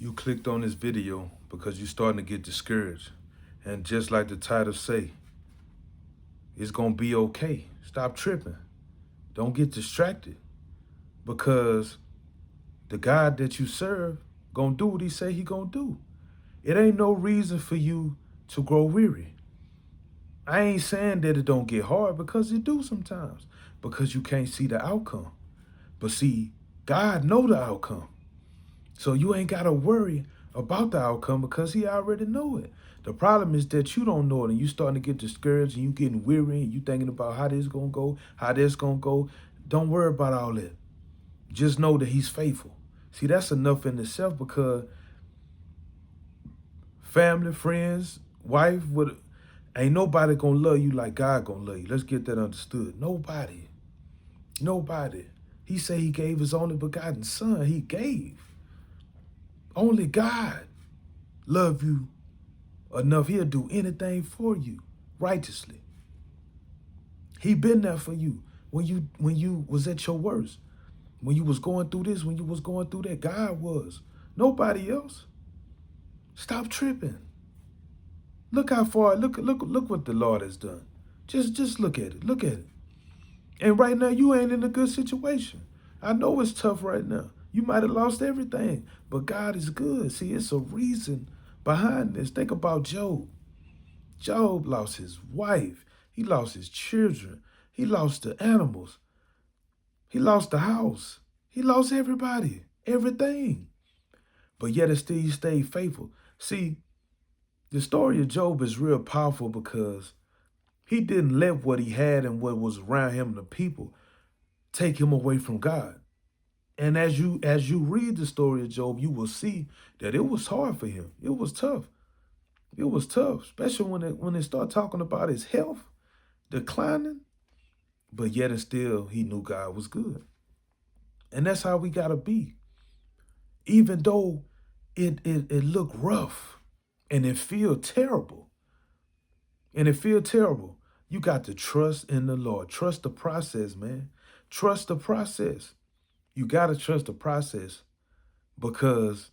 You clicked on this video because you're starting to get discouraged. And just like the title say, it's going to be okay. Stop tripping. Don't get distracted because the God that you serve going to do what he say he going to do. It ain't no reason for you to grow weary. I ain't saying that it don't get hard because it do sometimes because you can't see the outcome. But see, God know the outcome. So you ain't got to worry about the outcome because he already know it. The problem is that you don't know it and you starting to get discouraged and you getting weary and you thinking about how this going to go, how this going to go. Don't worry about all that. Just know that he's faithful. See, that's enough in itself because family, friends, wife, ain't nobody going to love you like God going to love you. Let's get that understood. Nobody. Nobody. He said he gave his only begotten son. He gave. Only God love you enough. He'll do anything for you righteously. He been there for you when you was at your worst. When you was going through this, when you was going through that, God was. Nobody else. Stop tripping. Look how far, look what the Lord has done. Just look at it. Look at it. And right now you ain't in a good situation. I know it's tough right now. You might have lost everything, but God is good. See, it's a reason behind this. Think about Job. Job lost his wife. He lost his children. He lost the animals. He lost the house. He lost everybody, everything. But yet and still he stayed faithful. See, the story of Job is real powerful because he didn't let what he had and what was around him and the people take him away from God. And as you read the story of Job, you will see that it was hard for him. It was tough. It was tough, especially when they start talking about his health declining. But yet and still, he knew God was good. And that's how we gotta be. Even though it looked rough and it feel terrible. And it feel terrible. You got to trust in the Lord. Trust the process, man. Trust the process. You gotta trust the process because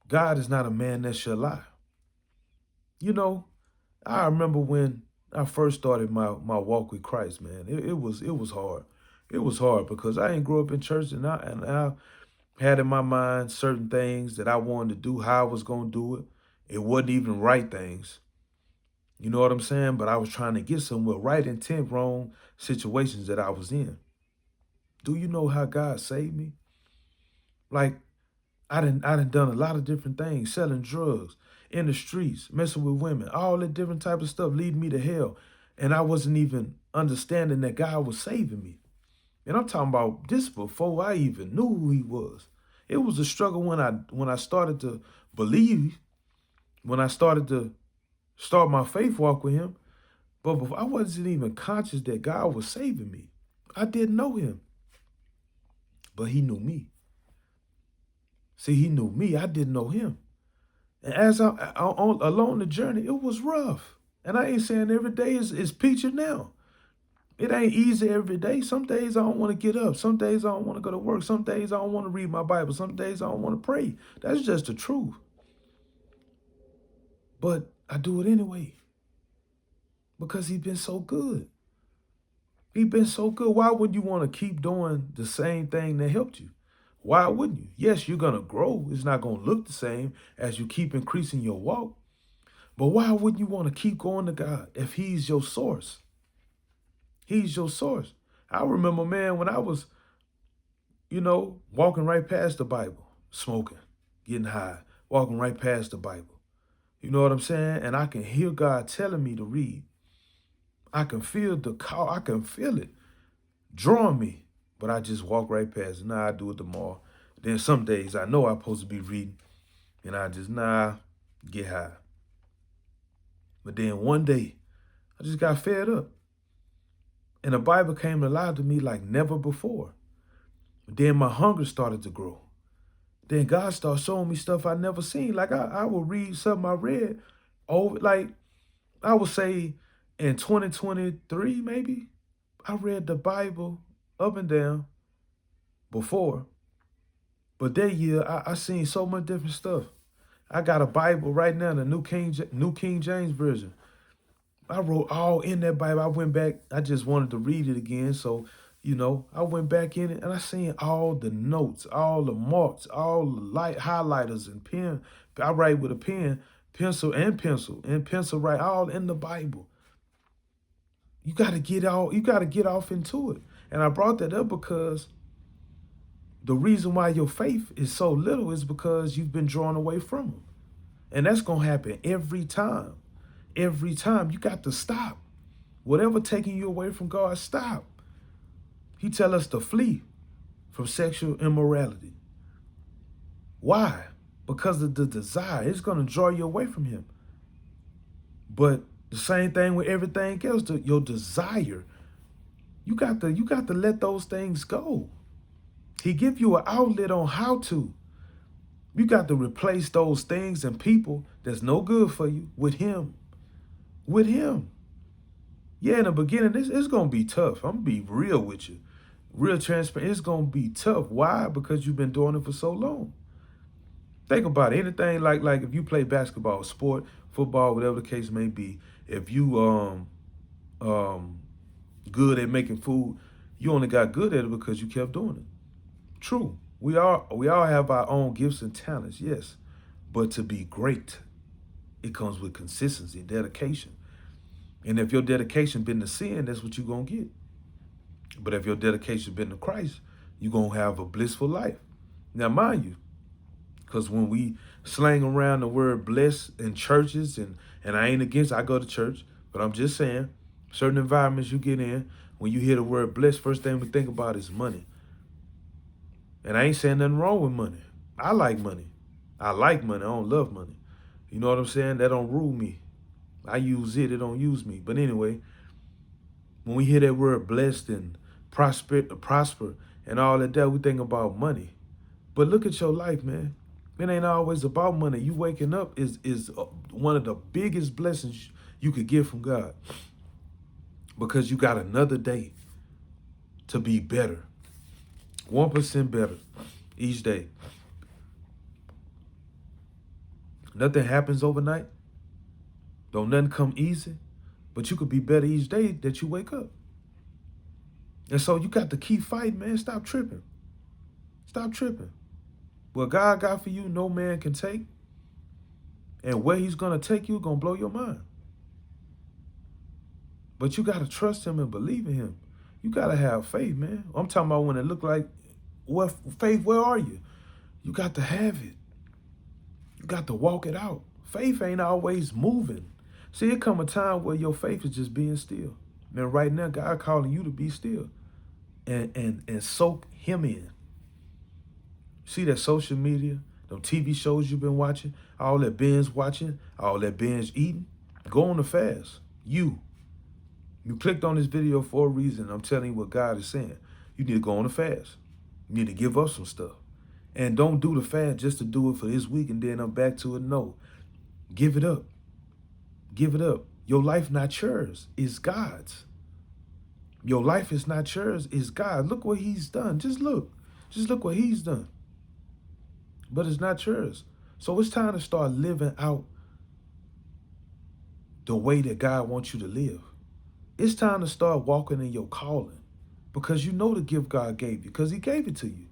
God is not a man that shall lie. You know, I remember when I first started my walk with Christ, man. It was hard. It was hard because I didn't grow up in church and I had in my mind certain things that I wanted to do, how I was gonna do it. It wasn't even right things. You know what I'm saying? But I was trying to get somewhere, right intent, wrong situations that I was in. Do you know how God saved me? Like I done done a lot of different things, selling drugs, in the streets, messing with women, all that different type of stuff leading me to hell. And I wasn't even understanding that God was saving me. And I'm talking about this before I even knew who he was. It was a struggle when I started to believe, when I started to start my faith walk with him. But before, I wasn't even conscious that God was saving me. I didn't know him, but he knew me. See, he knew me. I didn't know him. And as along the journey, it was rough. And I ain't saying every day is peachy now. It ain't easy every day. Some days I don't want to get up. Some days I don't want to go to work. Some days I don't want to read my Bible. Some days I don't want to pray. That's just the truth. But I do it anyway because he's been so good. He's been so good. Why would you want to keep doing the same thing that helped you? Why wouldn't you? Yes, you're going to grow. It's not going to look the same as you keep increasing your walk. But why wouldn't you want to keep going to God if he's your source? He's your source. I remember, man, when I was, walking right past the Bible, smoking, getting high, walking right past the Bible. You know what I'm saying? And I can hear God telling me to read. I can feel the call. I can feel it drawing me. But I just walk right past it. Nah, I do it tomorrow. Then some days I know I'm supposed to be reading. And I just, get high. But then one day, I just got fed up. And the Bible came alive to me like never before. Then my hunger started to grow. Then God started showing me stuff I never seen. Like I would read something I read over, like I would say in 2023 maybe, I read the Bible up and down before. But that year, I seen so much different stuff. I got a Bible right now, the New King James Version. I wrote all in that Bible. I went back. I just wanted to read it again. So, I went back in it and I seen all the notes, all the marks, all the light highlighters and pen. I write with a pen, and pencil write all in the Bible. You got to get off into it. And I brought that up because the reason why your faith is so little is because you've been drawn away from him. And that's going to happen every time. Every time. You got to stop. Whatever taking you away from God, stop. He tell us to flee from sexual immorality. Why? Because of the desire. It's going to draw you away from him. But the same thing with everything else, your desire. You got to let those things go. He give you an outlet on how to. You got to replace those things and people that's no good for you with him. With him. Yeah, in the beginning, it's going to be tough. I'm going to be real with you. Real transparent. It's going to be tough. Why? Because you've been doing it for so long. Think about it. Anything like if you play basketball, sport, football, whatever the case may be, if you good at making food, you only got good at it because you kept doing it. True. We all have our own gifts and talents, yes. But to be great, it comes with consistency, dedication. And if your dedication been to sin, that's what you're going to get. But if your dedication been to Christ, you're going to have a blissful life. Now, mind you, because when we slang around the word blessed in churches, and I ain't against, I go to church, but I'm just saying, certain environments you get in, when you hear the word blessed, first thing we think about is money. And I ain't saying nothing wrong with money. I like money. I like money. I don't love money. You know what I'm saying? That don't rule me. I use it. It don't use me. But anyway, when we hear that word blessed and prosper and all of that, we think about money. But look at your life, man. It ain't always about money. You waking up is one of the biggest blessings you could get from God, because you got another day to be better. 1% better each day. Nothing happens overnight. Don't nothing come easy. But you could be better each day that you wake up. And so you got to keep fighting, man. Stop tripping. Stop tripping. What God got for you, no man can take. And where he's going to take you, going to blow your mind. But you got to trust him and believe in him. You got to have faith, man. I'm talking about when it look like, what faith, where are you? You got to have it. You got to walk it out. Faith ain't always moving. See, it come a time where your faith is just being still. And right now, God calling you to be still and soak him in. See that social media, them TV shows you've been watching, all that binge watching, all that binge eating, go on a fast. You clicked on this video for a reason. I'm telling you what God is saying. You need to go on a fast. You need to give up some stuff. And don't do the fast just to do it for this week and then I'm back to it. No. Give it up. Give it up. Your life not yours. It's God's. Your life is not yours. It's God. Look what he's done. Just look. Just look what he's done. But it's not yours. So it's time to start living out the way that God wants you to live. It's time to start walking in your calling, because you know the gift God gave you, because he gave it to you.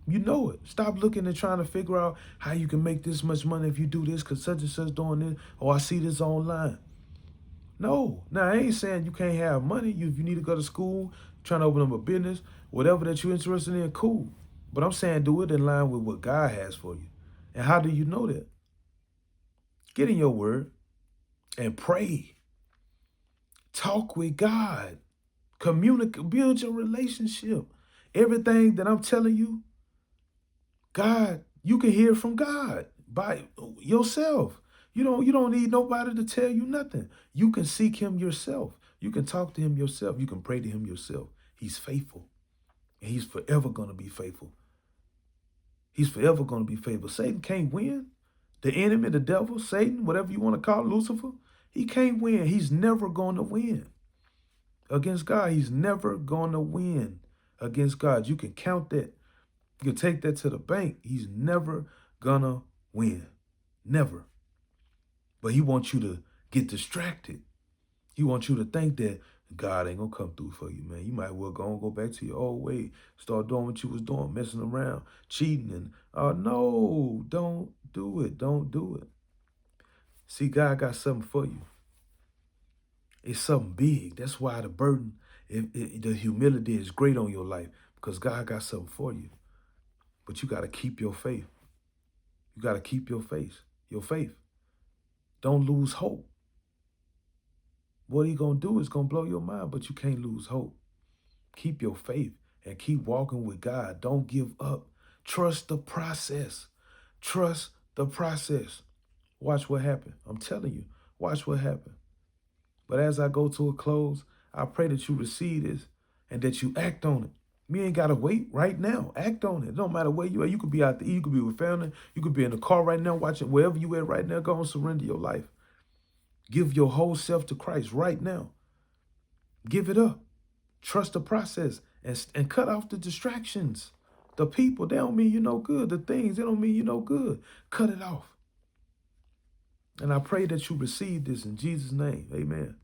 You know it. Stop looking and trying to figure out how you can make this much money if you do this because such and such doing this, or I see this online. No. Now, I ain't saying you can't have money. If you need to go to school, trying to open up a business, whatever that you're interested in, cool. But I'm saying do it in line with what God has for you. And how do you know that? Get in your word and pray. Talk with God. Communicate, build your relationship. Everything that I'm telling you, God, you can hear from God by yourself. You don't need nobody to tell you nothing. You can seek him yourself. You can talk to him yourself. You can pray to him yourself. He's faithful. And he's forever going to be faithful. He's forever going to be faithful. Satan can't win. The enemy, the devil, Satan, whatever you want to call it, Lucifer, he can't win. He's never going to win against God. He's never going to win against God. You can count that. You can take that to the bank. He's never gonna win. Never. But he wants you to get distracted. He wants you to think that God ain't gonna come through for you, man. You might well go back to your old way, start doing what you was doing, messing around, cheating, and no, don't do it. Don't do it. See, God got something for you. It's something big. That's why the burden, the humility is great on your life, because God got something for you. But you got to keep your faith. You got to keep your faith. Your faith. Don't lose hope. What he gonna do is gonna blow your mind, but you can't lose hope. Keep your faith and keep walking with God. Don't give up. Trust the process. Trust the process. Watch what happens. I'm telling you, watch what happens. But as I go to a close, I pray that you receive this and that you act on it. You ain't gotta wait right now. Act on it. It don't matter where you are. You could be out there, you could be with family, you could be in the car right now, watching wherever you at right now. Go and surrender your life. Give your whole self to Christ right now. Give it up. Trust the process and cut off the distractions. The people, they don't mean you no good. The things, they don't mean you no good. Cut it off. And I pray that you receive this in Jesus' name. Amen.